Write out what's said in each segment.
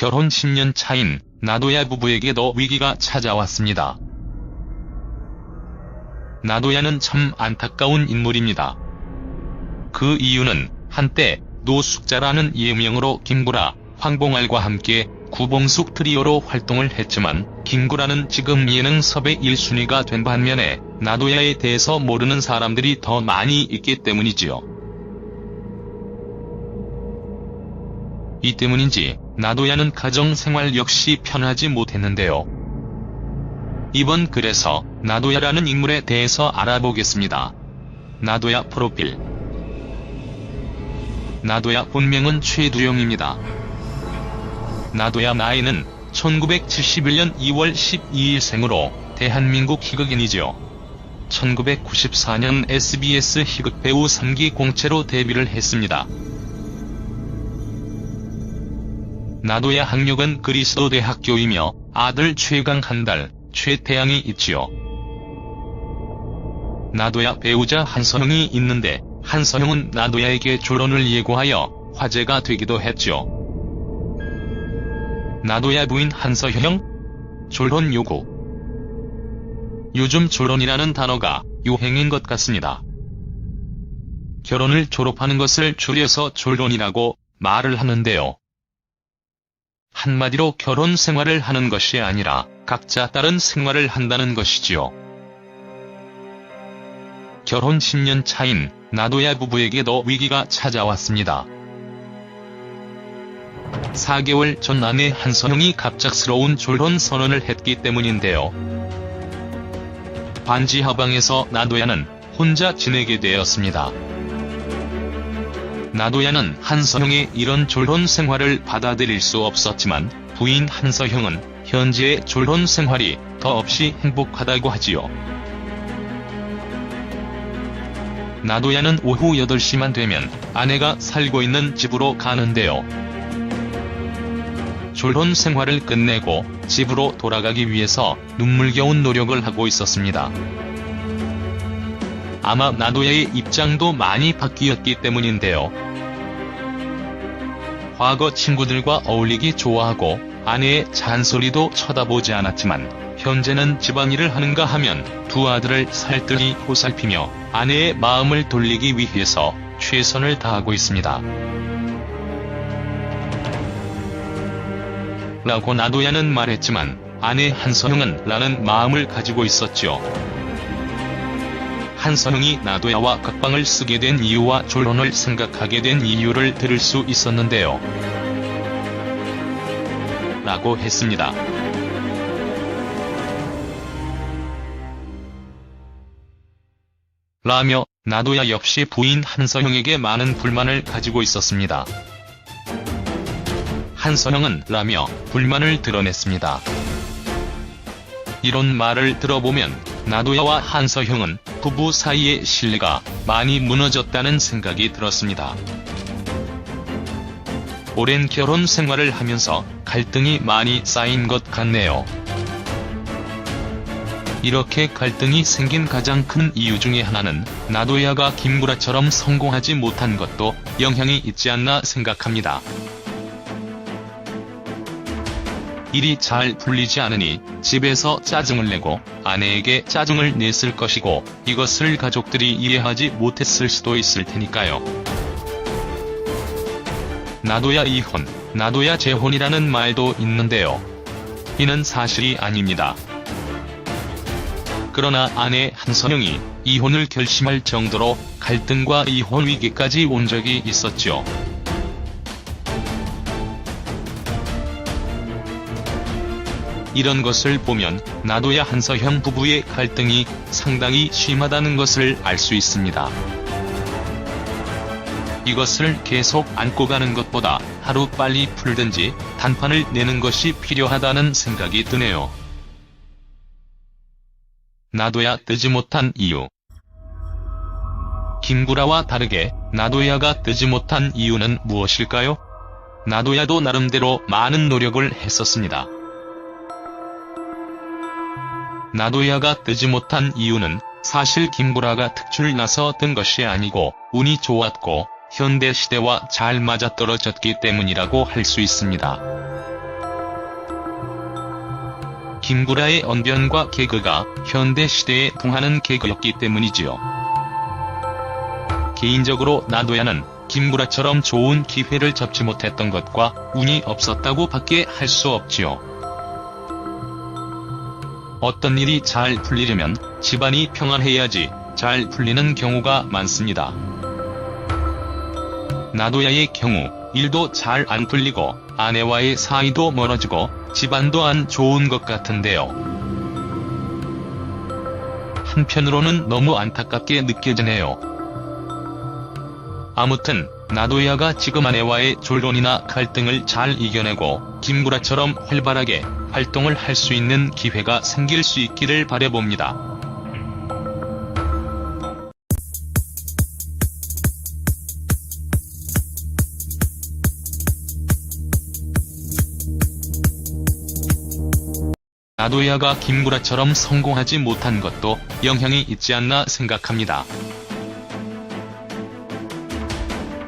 결혼 10년 차인 나도야 부부에게도 위기가 찾아왔습니다. 나도야는 참 안타까운 인물입니다. 그 이유는 한때 노숙자라는 예명으로 김구라, 황봉알과 함께 구봉숙 트리오로 활동을 했지만 김구라는 지금 예능 섭외 1순위가 된 반면에 나도야에 대해서 모르는 사람들이 더 많이 있기 때문이지요. 이 때문인지 나도야는 가정생활 역시 편하지 못했는데요. 이번 글에서 나도야라는 인물에 대해서 알아보겠습니다. 나도야 프로필. 나도야 본명은 최두영입니다. 나도야 나이는 1971년 2월 12일 생으로 대한민국 희극인이죠. 1994년 SBS 희극 배우 3기 공채로 데뷔를 했습니다. 나도야 학력은 그리스도대학교이며 아들 최강 한달, 최태양이 있지요. 나도야 배우자 한서영이 있는데 한서영은 나도야에게 졸혼을 예고하여 화제가 되기도 했죠. 나도야 부인 한서영? 졸혼 요구. 요즘 졸혼이라는 단어가 유행인 것 같습니다. 결혼을 졸업하는 것을 줄여서 졸혼이라고 말을 하는데요. 한마디로 결혼 생활을 하는 것이 아니라 각자 다른 생활을 한다는 것이지요. 결혼 10년 차인 나도야 부부에게도 위기가 찾아왔습니다. 4개월 전 아내 한서영이 갑작스러운 졸혼 선언을 했기 때문인데요. 반지 하방에서 나도야는 혼자 지내게 되었습니다. 나도야는 한서영의 이런 졸혼 생활을 받아들일 수 없었지만 부인 한서영은 현재의 졸혼 생활이 더없이 행복하다고 하지요. 나도야는 오후 8시만 되면 아내가 살고 있는 집으로 가는데요. 졸혼 생활을 끝내고 집으로 돌아가기 위해서 눈물겨운 노력을 하고 있었습니다. 아마 나도야의 입장도 많이 바뀌었기 때문인데요. 과거 친구들과 어울리기 좋아하고 아내의 잔소리도 쳐다보지 않았지만 현재는 집안일을 하는가 하면 두 아들을 살뜰히 보살피며 아내의 마음을 돌리기 위해서 최선을 다하고 있습니다. 라고 나도야는 말했지만 아내 한서영은 라는 마음을 가지고 있었죠. 한서영이 나도야와 각방을 쓰게 된 이유와 졸혼을 생각하게 된 이유를 들을 수 있었는데요. 라고 했습니다. 라며 나도야 역시 부인 한서영에게 많은 불만을 가지고 있었습니다. 한서영은 라며 불만을 드러냈습니다. 이런 말을 들어보면 나도야와 한서영은 부부 사이의 신뢰가 많이 무너졌다는 생각이 들었습니다. 오랜 결혼 생활을 하면서 갈등이 많이 쌓인 것 같네요. 이렇게 갈등이 생긴 가장 큰 이유 중에 하나는 나도야가 김구라처럼 성공하지 못한 것도 영향이 있지 않나 생각합니다. 일이 잘 풀리지 않으니 집에서 짜증을 내고 아내에게 짜증을 냈을 것이고 이것을 가족들이 이해하지 못했을 수도 있을 테니까요. 나도야 이혼, 나도야 재혼이라는 말도 있는데요. 이는 사실이 아닙니다. 그러나 아내 한서영이 이혼을 결심할 정도로 갈등과 이혼 위기까지 온 적이 있었죠. 이런 것을 보면 나도야 한서영 부부의 갈등이 상당히 심하다는 것을 알 수 있습니다. 이것을 계속 안고 가는 것보다 하루 빨리 풀든지 단판을 내는 것이 필요하다는 생각이 드네요. 나도야 뜨지 못한 이유. 김구라와 다르게 나도야가 뜨지 못한 이유는 무엇일까요? 나도야도 나름대로 많은 노력을 했었습니다. 나도야가 뜨지 못한 이유는 사실 김구라가 특출 나서 뜬 것이 아니고 운이 좋았고 현대 시대와 잘 맞아떨어졌기 때문이라고 할 수 있습니다. 김구라의 언변과 개그가 현대 시대에 통하는 개그였기 때문이지요. 개인적으로 나도야는 김구라처럼 좋은 기회를 접지 못했던 것과 운이 없었다고 밖에 할 수 없지요. 어떤 일이 잘 풀리려면 집안이 평안해야지 잘 풀리는 경우가 많습니다. 나도야의 경우 일도 잘 안 풀리고 아내와의 사이도 멀어지고 집안도 안 좋은 것 같은데요. 한편으로는 너무 안타깝게 느껴지네요. 아무튼 나도야가 지금 아내와의 졸론이나 갈등을 잘 이겨내고 김구라처럼 활발하게 활동을 할 수 있는 기회가 생길 수 있기를 바라봅니다. 나도야가 김구라처럼 성공하지 못한 것도 영향이 있지 않나 생각합니다.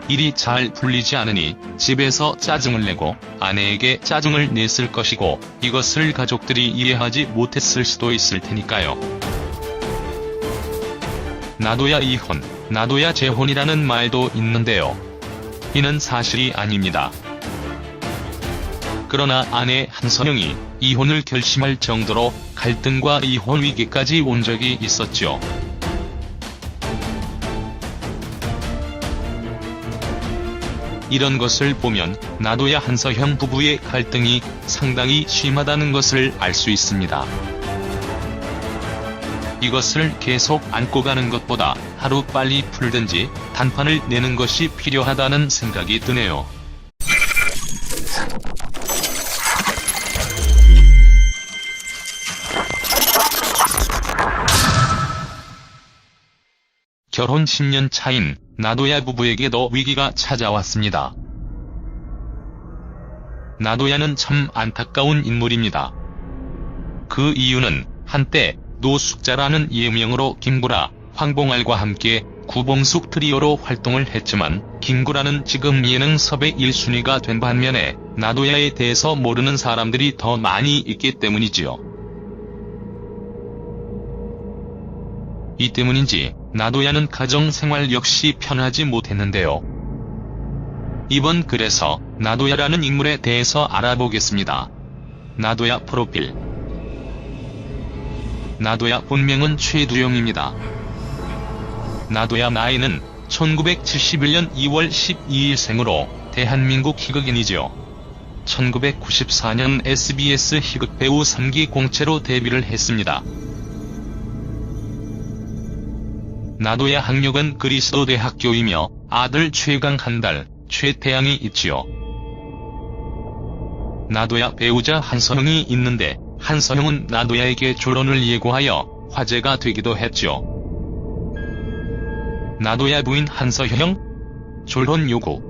일이 잘 풀리지 않으니 집에서 짜증을 내고 아내에게 짜증을 냈을 것이고 이것을 가족들이 이해하지 못했을 수도 있을 테니까요. 나도야 이혼, 나도야 재혼이라는 말도 있는데요. 이는 사실이 아닙니다. 그러나 아내 한서영이 이혼을 결심할 정도로 갈등과 이혼 위기까지 온 적이 있었죠. 이런 것을 보면 나도야 한서영 부부의 갈등이 상당히 심하다는 것을 알 수 있습니다. 이것을 계속 안고 가는 것보다 하루빨리 풀든지 단판을 내는 것이 필요하다는 생각이 드네요. 결혼 10년 차인 나도야 부부에게도 위기가 찾아왔습니다. 나도야는 참 안타까운 인물입니다. 그 이유는 한때 노숙자라는 예명으로 김구라, 황봉알과 함께 구봉숙 트리오로 활동을 했지만 김구라는 지금 예능 섭외 1순위가 된 반면에 나도야에 대해서 모르는 사람들이 더 많이 있기 때문이지요. 이 때문인지 나도야는 가정생활 역시 편하지 못했는데요. 이번 글에서 나도야라는 인물에 대해서 알아보겠습니다. 나도야 프로필. 나도야 본명은 최두영입니다. 나도야 나이는 1971년 2월 12일 생으로 대한민국 희극인이죠. 1994년 SBS 희극 배우 3기 공채로 데뷔를 했습니다. 나도야 학력은 그리스도대학교이며 아들 최강 한달, 최태양이 있지요. 나도야 배우자 한서영이 있는데 한서영은 나도야에게 졸혼을 예고하여 화제가 되기도 했죠. 나도야 부인 한서영? 졸혼 요구.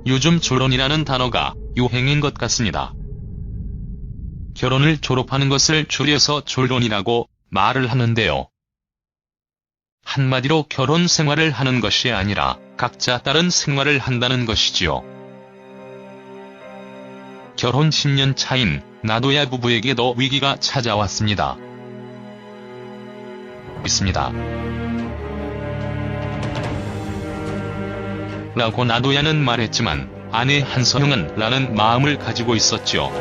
요즘 졸혼이라는 단어가 유행인 것 같습니다. 결혼을 졸업하는 것을 줄여서 졸혼이라고 말을 하는데요. 한마디로 결혼 생활을 하는 것이 아니라 각자 다른 생활을 한다는 것이지요. 결혼 10년 차인 나도야 부부에게도 위기가 찾아왔습니다. 있습니다. 라고 나도야는 말했지만 아내 한서영은 라는 마음을 가지고 있었죠.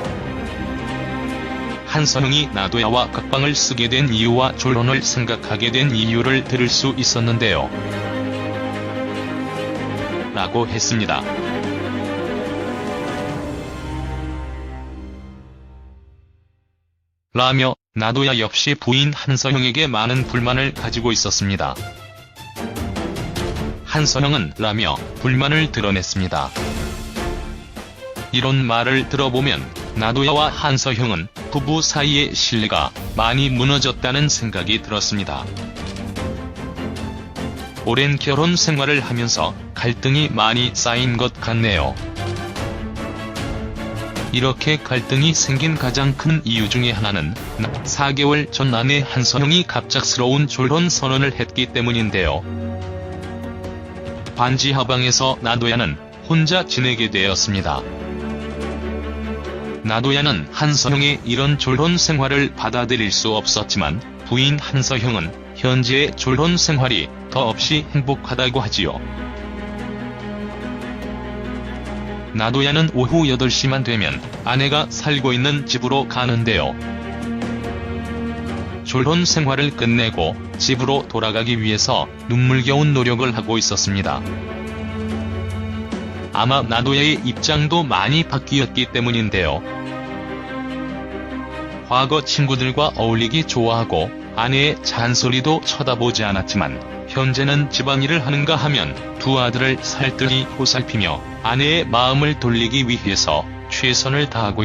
한서영이 나도야와 각방을 쓰게 된 이유와 졸혼을 생각하게 된 이유를 들을 수 있었는데요. 라고 했습니다. 라며 나도야 역시 부인 한서영에게 많은 불만을 가지고 있었습니다. 한서영은 라며 불만을 드러냈습니다. 이런 말을 들어보면 나도야와 한서영은 부부 사이의 신뢰가 많이 무너졌다는 생각이 들었습니다. 오랜 결혼 생활을 하면서 갈등이 많이 쌓인 것 같네요. 이렇게 갈등이 생긴 가장 큰 이유 중에 하나는 4개월 전 아내 한서영이 갑작스러운 졸혼 선언을 했기 때문인데요. 반지 하방에서 나도야는 혼자 지내게 되었습니다. 나도야는 한서형의 이런 졸혼 생활을 받아들일 수 없었지만 부인 한서형은 현재의 졸혼 생활이 더없이 행복하다고 하지요. 나도야는 오후 8시만 되면 아내가 살고 있는 집으로 가는데요. 졸혼 생활을 끝내고 집으로 돌아가기 위해서 눈물겨운 노력을 하고 있었습니다. 아마 나도야의 입장도 많이 바뀌었기 때문인데요. 과거 친구들과 어울리기 좋아하고 아내의 잔소리도 쳐다보지 않았지만 현재는 집안일을 하는가 하면 두 아들을 살뜰히 보살피며 아내의 마음을 돌리기 위해서 최선을 다하고